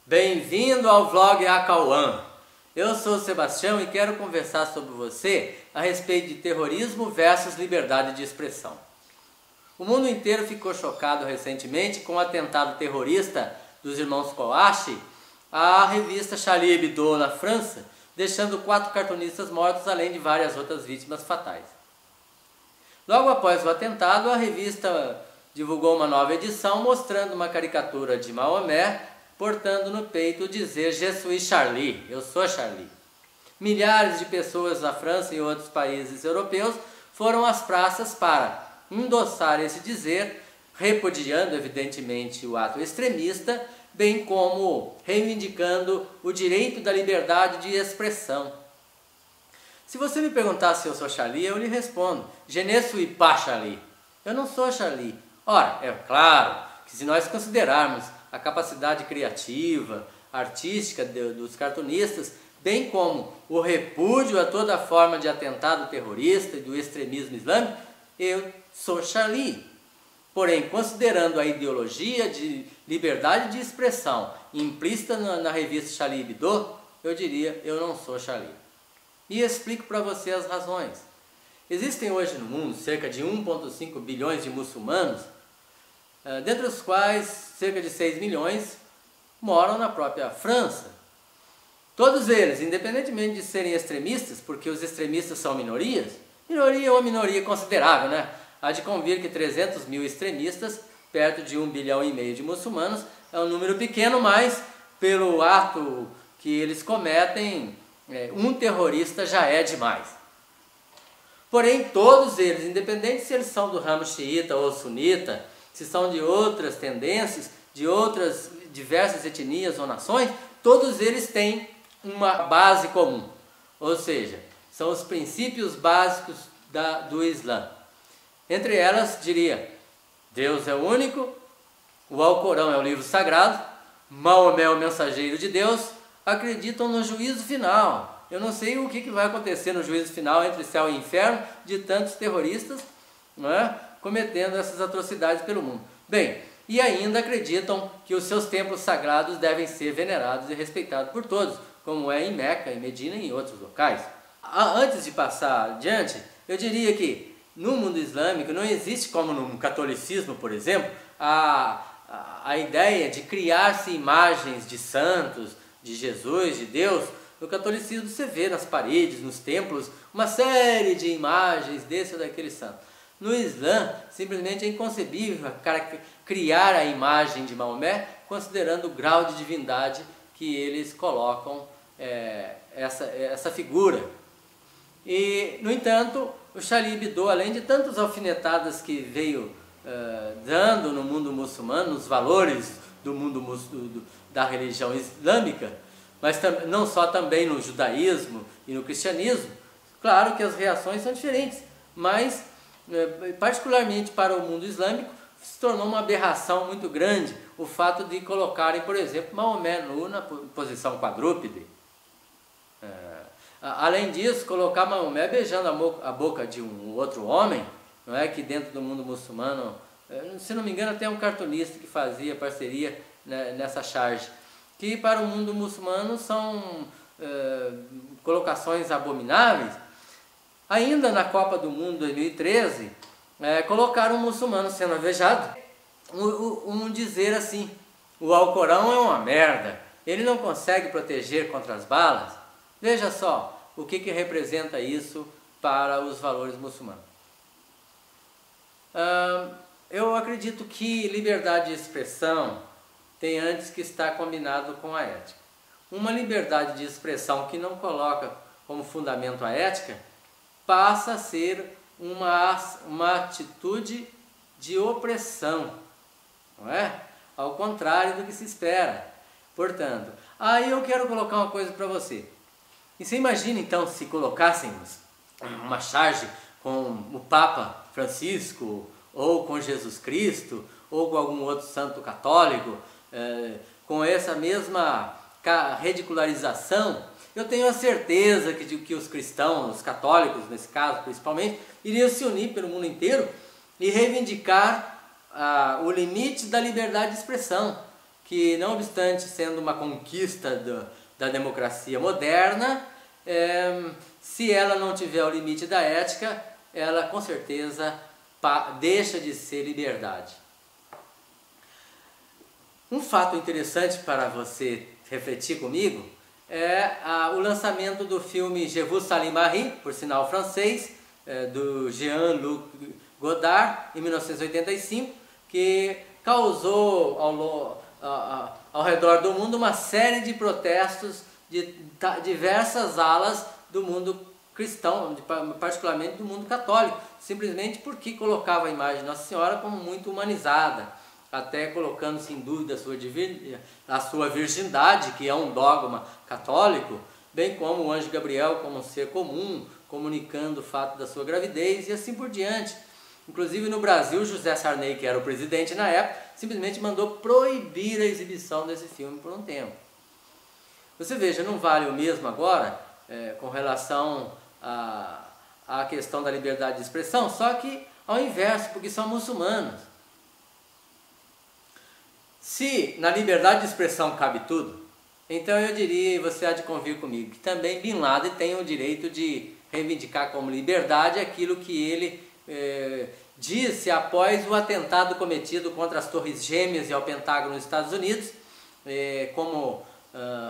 Bem-vindo ao vlog Acauã. Eu sou o Sebastião e quero conversar sobre você a respeito de terrorismo versus liberdade de expressão. O mundo inteiro ficou chocado recentemente com o atentado terrorista dos irmãos Kouachi à revista Charlie Hebdo na França, deixando 4 cartunistas mortos, além de várias outras vítimas fatais. Logo após o atentado, a revista divulgou uma nova edição mostrando uma caricatura de Maomé portando no peito o dizer "Je suis Charlie", eu sou Charlie. Milhares de pessoas na França e outros países europeus foram às praças para endossar esse dizer, repudiando evidentemente o ato extremista, bem como reivindicando o direito da liberdade de expressão. Se você me perguntar se eu sou Charlie, eu lhe respondo: "Je ne suis pas Charlie", eu não sou Charlie. Ora, é claro que se nós considerarmos a capacidade criativa, artística dos cartunistas, bem como o repúdio a toda forma de atentado terrorista e do extremismo islâmico, eu sou Charlie. Porém, considerando a ideologia de liberdade de expressão implícita na revista Charlie Hebdo, eu diria: eu não sou Charlie. E explico para você as razões. Existem hoje no mundo cerca de 1,5 bilhões de muçulmanos, dentre os quais cerca de 6 milhões moram na própria França. Todos eles, independentemente de serem extremistas, porque os extremistas são minorias, minoria ou minoria considerável, né? Há de convir que 300 mil extremistas, perto de 1,5 bilhão de muçulmanos, é um número pequeno, mas pelo ato que eles cometem, um terrorista já é demais. Porém, todos eles, independente se eles são do ramo xiita ou sunita, se são de outras tendências, de outras diversas etnias ou nações, todos eles têm uma base comum. Ou seja, são os princípios básicos do Islã. Entre elas, diria: Deus é o único, o Alcorão é o livro sagrado, Maomé é o mensageiro de Deus, acreditam no juízo final. Eu não sei o que vai acontecer no juízo final entre céu e inferno de tantos terroristas, não é, cometendo essas atrocidades pelo mundo. Bem, e ainda acreditam que os seus templos sagrados devem ser venerados e respeitados por todos, como é em Meca, em Medina e em outros locais. Antes de passar adiante, eu diria que no mundo islâmico não existe, como no catolicismo, por exemplo, a ideia de criar-se imagens de santos, de Jesus, de Deus. No catolicismo você vê nas paredes, nos templos, uma série de imagens desse ou daquele santo. No Islã, simplesmente é inconcebível criar a imagem de Maomé, considerando o grau de divindade que eles colocam essa figura. E, no entanto, o Charlie Hebdo, além de tantas alfinetadas que veio dando no mundo muçulmano, nos valores do mundo da religião islâmica, mas não só também no judaísmo e no cristianismo, claro que as reações são diferentes, mas particularmente para o mundo islâmico se tornou uma aberração muito grande o fato de colocarem, por exemplo, Maomé nu na posição quadrúpede. Além disso, colocar Maomé beijando a boca de um outro homem, não é, que dentro do mundo muçulmano, se não me engano, até um cartunista que fazia parceria nessa charge, que para o mundo muçulmano são colocações abomináveis. Ainda na Copa do Mundo 2013, colocaram um muçulmano sendo alvejado, dizer assim: o Alcorão é uma merda, ele não consegue proteger contra as balas. Veja só o que representa isso para os valores muçulmanos. Eu acredito que liberdade de expressão tem antes que estar combinado com a ética. Uma liberdade de expressão que não coloca como fundamento a ética passa a ser uma atitude de opressão, não é? Ao contrário do que se espera. Portanto, aí eu quero colocar uma coisa para você. E você imagina então se colocássemos uma charge com o Papa Francisco, ou com Jesus Cristo, ou com algum outro santo católico, com essa mesma ridicularização, eu tenho a certeza que os cristãos, os católicos nesse caso principalmente, iriam se unir pelo mundo inteiro e reivindicar o limite da liberdade de expressão, que, não obstante sendo uma conquista da democracia moderna, se ela não tiver o limite da ética, ela com certeza deixa de ser liberdade. Um fato interessante para você refletir comigo é o lançamento do filme Je vous salue Marie, por sinal francês, do Jean-Luc Godard, em 1985, que causou ao redor do mundo uma série de protestos de diversas alas do mundo cristão, particularmente do mundo católico, simplesmente porque colocava a imagem de Nossa Senhora como muito humanizada, até colocando-se em dúvida a sua virgindade, que é um dogma católico, bem como o anjo Gabriel como um ser comum, comunicando o fato da sua gravidez e assim por diante. Inclusive no Brasil, José Sarney, que era o presidente na época, simplesmente mandou proibir a exibição desse filme por um tempo. Você veja, não vale o mesmo agora com relação à questão da liberdade de expressão, só que ao inverso, porque são muçulmanos. Se na liberdade de expressão cabe tudo, então eu diria, e você há de convir comigo, que também Bin Laden tem o direito de reivindicar como liberdade aquilo que ele disse após o atentado cometido contra as Torres Gêmeas e ao Pentágono nos Estados Unidos. Como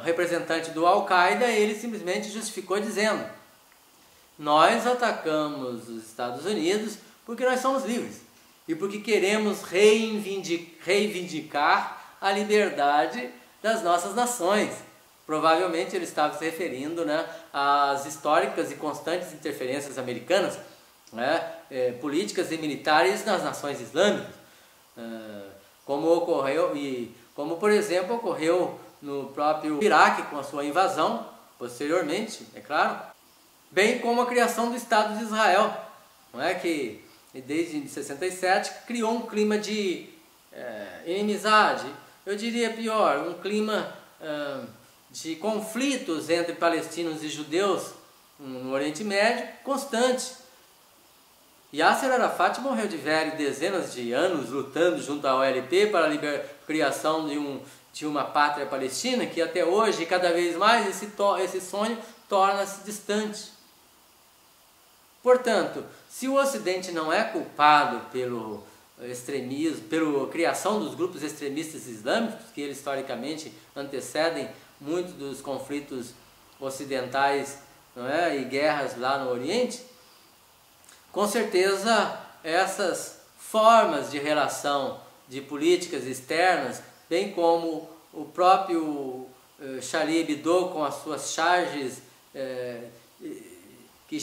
representante do Al-Qaeda, ele simplesmente justificou dizendo: nós atacamos os Estados Unidos porque nós somos livres e porque queremos reivindicar a liberdade das nossas nações. Provavelmente ele estava se referindo, às históricas e constantes interferências americanas, políticas e militares nas nações islâmicas, como por exemplo ocorreu no próprio Iraque com a sua invasão, posteriormente, é claro, bem como a criação do Estado de Israel, que desde 67 criou um clima de inimizade, eu diria pior, um clima de conflitos entre palestinos e judeus no Oriente Médio constante. Yasser Arafat morreu de velho, dezenas de anos lutando junto à OLP para a criação de uma pátria palestina, que até hoje, cada vez mais, esse sonho torna-se distante. Portanto, se o Ocidente não é culpado pelo extremismo, pela criação dos grupos extremistas islâmicos, que eles historicamente antecedem muito dos conflitos ocidentais, e guerras lá no Oriente, com certeza essas formas de relação de políticas externas, bem como o próprio Charlie Hebdo com as suas charges que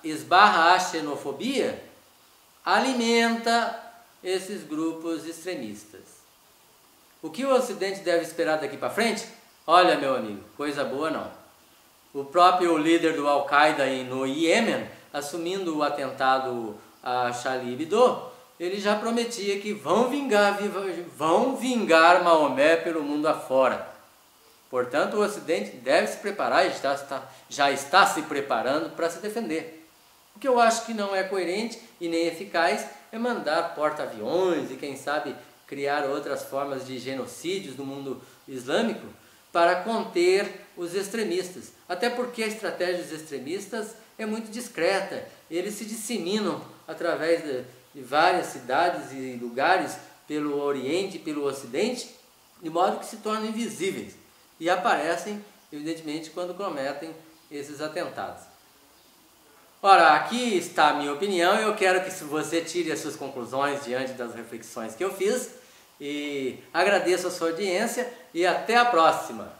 esbarra a xenofobia, alimenta esses grupos extremistas. O que o Ocidente deve esperar daqui para frente? Olha, meu amigo, coisa boa não. O próprio líder do Al-Qaeda no Iêmen, assumindo o atentado a Charlie Hebdo, ele já prometia que vão vingar Maomé pelo mundo afora. Portanto, o Ocidente deve se preparar e já está se preparando para se defender. O que eu acho que não é coerente e nem eficaz é mandar porta-aviões e, quem sabe, criar outras formas de genocídios no mundo islâmico para conter os extremistas. Até porque a estratégia dos extremistas é muito discreta. Eles se disseminam através de várias cidades e lugares pelo Oriente e pelo Ocidente, de modo que se tornam invisíveis e aparecem, evidentemente, quando cometem esses atentados. Ora, aqui está a minha opinião e eu quero que você tire as suas conclusões diante das reflexões que eu fiz, e agradeço a sua audiência e até a próxima!